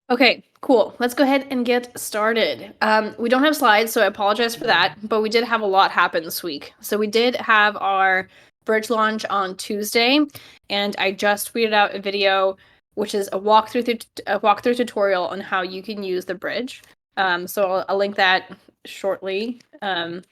Okay, cool. Let's go ahead and get started. We don't have slides, so I apologize for that, but we did have a lot happen this week. So we did have our bridge launch on Tuesday, and I just tweeted out a video, which is a walkthrough tutorial on how you can use the bridge. So I'll link that shortly. But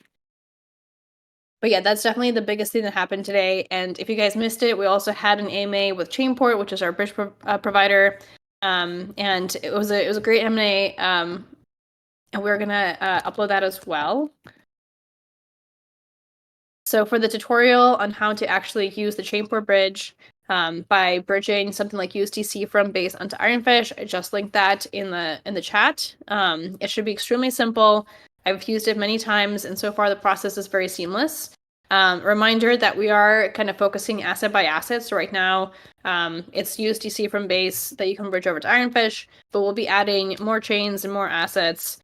yeah, that's definitely the biggest thing that happened today. And if you guys missed it, we also had an AMA with Chainport, which is our bridge provider. And it was a great AMA. And we're gonna upload that as well. So for the tutorial on how to actually use the Chainport bridge by bridging something like USDC from Base onto Ironfish, I just linked that in the chat. It should be extremely simple. I've used it many times, and so far the process is very seamless. Reminder that we are kind of focusing asset by asset. So right now, it's USDC from Base that you can bridge over to Ironfish, but we'll be adding more chains and more assets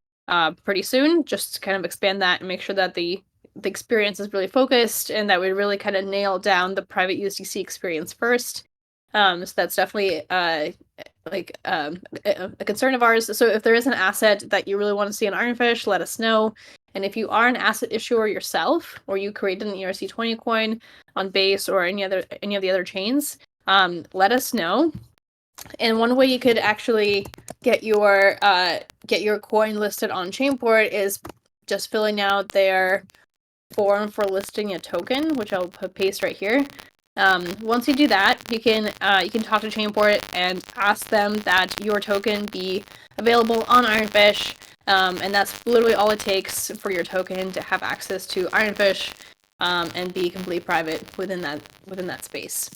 pretty soon, just to kind of expand that and make sure that the experience is really focused and that we really kind of nail down the private USDC experience first. So that's definitely a concern of ours. So if there is an asset that you really want to see on Ironfish, let us know. And if you are an asset issuer yourself, or you created an ERC20 coin on Base or any of the other chains, let us know. And one way you could actually get your coin listed on Chainport is just filling out their form for listing a token, which I'll paste right here. Once you do that, you can talk to Chainport and ask them that your token be available on Ironfish, and that's literally all it takes for your token to have access to Ironfish and be completely private within that space.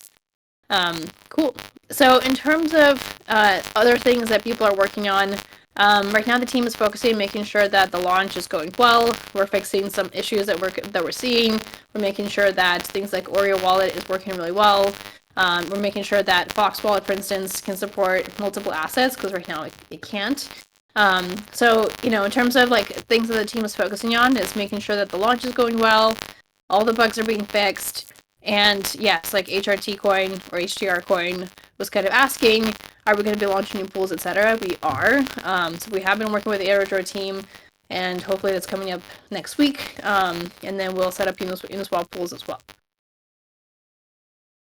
Cool. So in terms of other things that people are working on, right now the team is focusing on making sure that the launch is going well. We're fixing some issues that we're seeing. We're making sure that things like Oreo Wallet is working really well. We're making sure that Fox Wallet, for instance, can support multiple assets, because right now it can't. So, in terms of like things that the team is focusing on, is making sure that the launch is going well, all the bugs are being fixed, and yes, like HRT coin or HTR coin was kind of asking, are we going to be launching new pools, etc.? We are. So we have been working with the Aerodro team, and hopefully that's coming up next week. And then we'll set up Uniswap pools as well.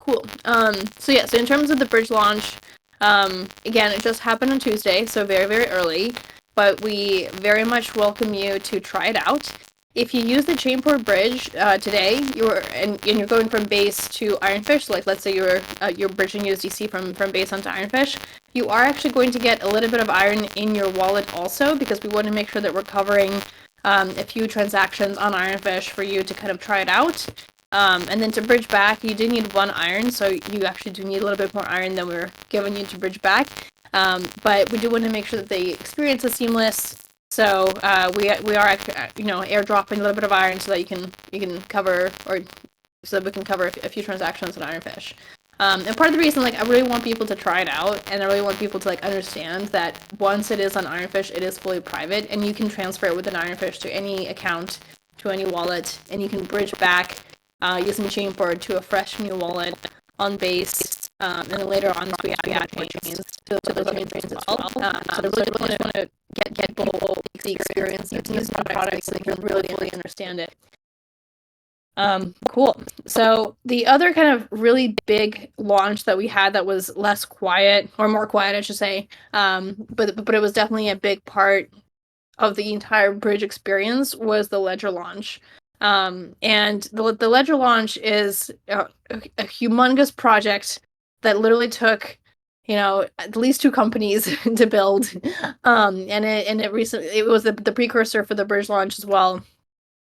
Cool. So yeah, so in terms of the bridge launch, again, it just happened on Tuesday, so very, very early, but we very much welcome you to try it out. If you use the Chainport bridge today, you're going from Base to Ironfish, like let's say you're bridging USDC from Base onto Ironfish, you are actually going to get a little bit of iron in your wallet also, because we want to make sure that we're covering a few transactions on Ironfish for you to kind of try it out. And then to bridge back, you do need 1 iron, so you actually do need a little bit more iron than we're giving you to bridge back. But we do want to make sure that the experience is seamless. So we are actually, airdropping a little bit of iron so that you can cover, or so that we can cover a few transactions on Ironfish. And part of the reason, like, I really want people to try it out, and I really want people to like understand that once it is on Ironfish, it is fully private, and you can transfer it within Ironfish to any account, to any wallet, and you can bridge back using Chainport to a fresh new wallet on Base, and then later on we add more chains to those other chains as well. So I really just want to get people the experience using these products so they can really fully understand it. Cool. So the other kind of really big launch that we had that was less quiet, or more quiet, I should say, but it was definitely a big part of the entire bridge experience, was the Ledger launch. And the Ledger launch is a humongous project that literally took, at least 2 companies to build. And it was the precursor for the bridge launch as well.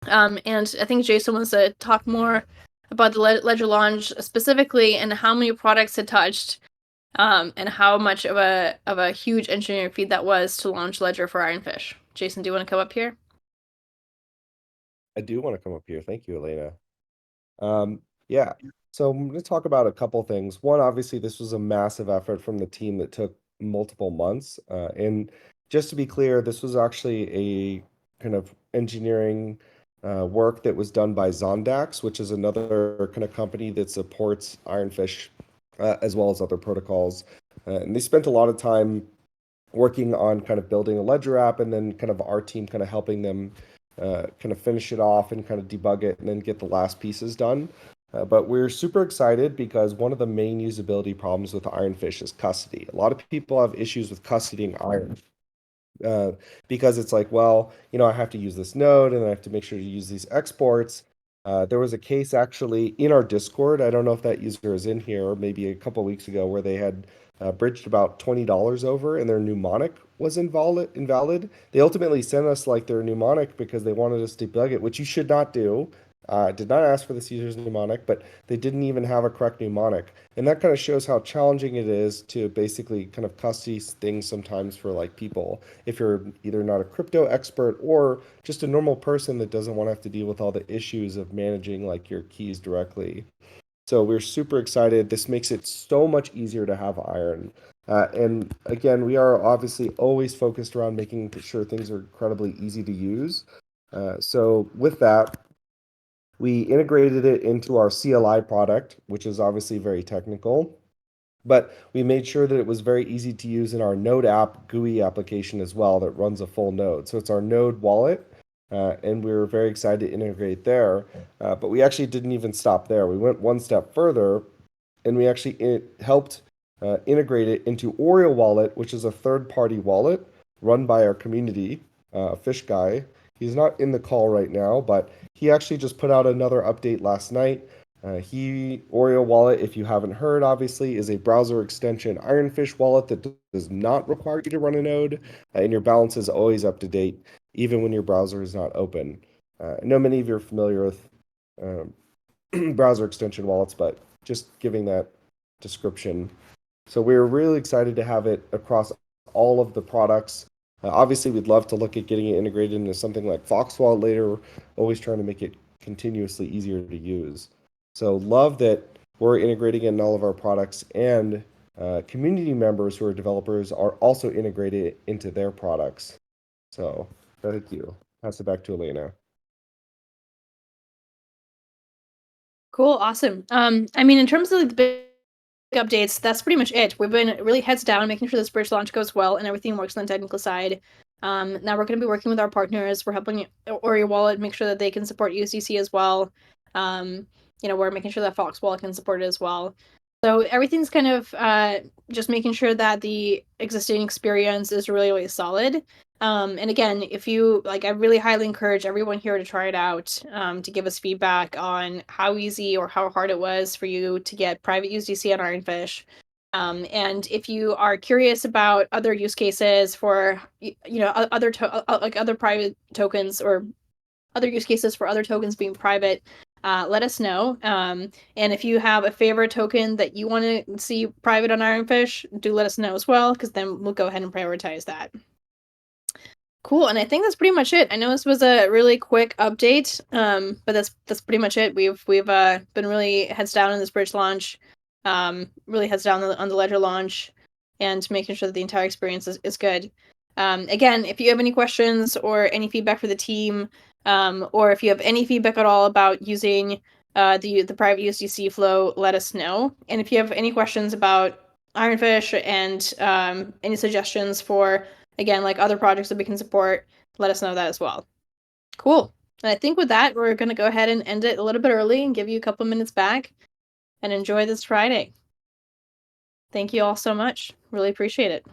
And I think Jason wants to talk more about the Ledger launch specifically, and how many products it touched, and how much of a huge engineering feat that was to launch Ledger for Ironfish. Jason, do you want to come up here? I do want to come up here. Thank you, Elena. Yeah, so I'm going to talk about a couple things. One, obviously, this was a massive effort from the team that took multiple months. And just to be clear, this was actually a kind of engineering work that was done by Zondax, which is another kind of company that supports Ironfish as well as other protocols. And they spent a lot of time working on kind of building a ledger app, and then kind of our team kind of helping them kind of finish it off and kind of debug it and then get the last pieces done. But we're super excited because one of the main usability problems with Ironfish is custody. A lot of people have issues with custodying Iron uh, because it's like, well, I have to use this node and I have to make sure to use these exports. There was a case actually in our Discord. I don't know if that user is in here, maybe a couple weeks ago, where they had bridged about $20 over and their mnemonic was invalid. They ultimately sent us like their mnemonic because they wanted us to debug it, which you should not do. Did not ask for this user's mnemonic, but they didn't even have a correct mnemonic. And that kind of shows how challenging it is to basically kind of custody things sometimes for like people. If you're either not a crypto expert or just a normal person that doesn't want to have to deal with all the issues of managing like your keys directly. So we're super excited. This makes it so much easier to have Iron. And again, we are obviously always focused around making sure things are incredibly easy to use. So with that, we integrated it into our CLI product, which is obviously very technical, but we made sure that it was very easy to use in our Node app GUI application as well that runs a full node. So it's our Node wallet, and we were very excited to integrate there. But we actually didn't even stop there. We went one step further, and we actually helped integrate it into Oriole Wallet, which is a third-party wallet run by our community, Fish Guy. He's not in the call right now, but he actually just put out another update last night. Oriole Wallet, if you haven't heard, obviously, is a browser extension Ironfish wallet that does not require you to run a node, and your balance is always up to date, even when your browser is not open. I know many of you are familiar with browser extension wallets, but just giving that description. So we're really excited to have it across all of the products. Obviously, we'd love to look at getting it integrated into something like Fox Wallet later. We're always trying to make it continuously easier to use. So love that we're integrating in all of our products, and community members who are developers are also integrated into their products. So thank you. Pass it back to Elena. Cool, awesome. I mean, in terms of like, the big updates, that's pretty much it. We've been really heads down, making sure this bridge launch goes well and everything works on the technical side. Now we're going to be working with our partners. We're helping Oriole Wallet make sure that they can support USDC as well. We're making sure that Fox Wallet can support it as well. So everything's kind of just making sure that the existing experience is really, really solid. And again, if you like, I really highly encourage everyone here to try it out, to give us feedback on how easy or how hard it was for you to get private USDC on Ironfish. And if you are curious about other use cases for, other private tokens or other use cases for other tokens being private, let us know. And if you have a favorite token that you want to see private on Ironfish, do let us know as well, because then we'll go ahead and prioritize that. Cool, and I think that's pretty much it. I know this was a really quick update, but that's pretty much it. We've been really heads down on this bridge launch, really heads down on the ledger launch, and making sure that the entire experience is good. Again, if you have any questions or any feedback for the team, or if you have any feedback at all about using the private USDC flow, let us know. And if you have any questions about Ironfish and any suggestions for, again, like other projects that we can support, let us know that as well. Cool. And I think with that, we're going to go ahead and end it a little bit early and give you a couple minutes back and enjoy this Friday. Thank you all so much. Really appreciate it.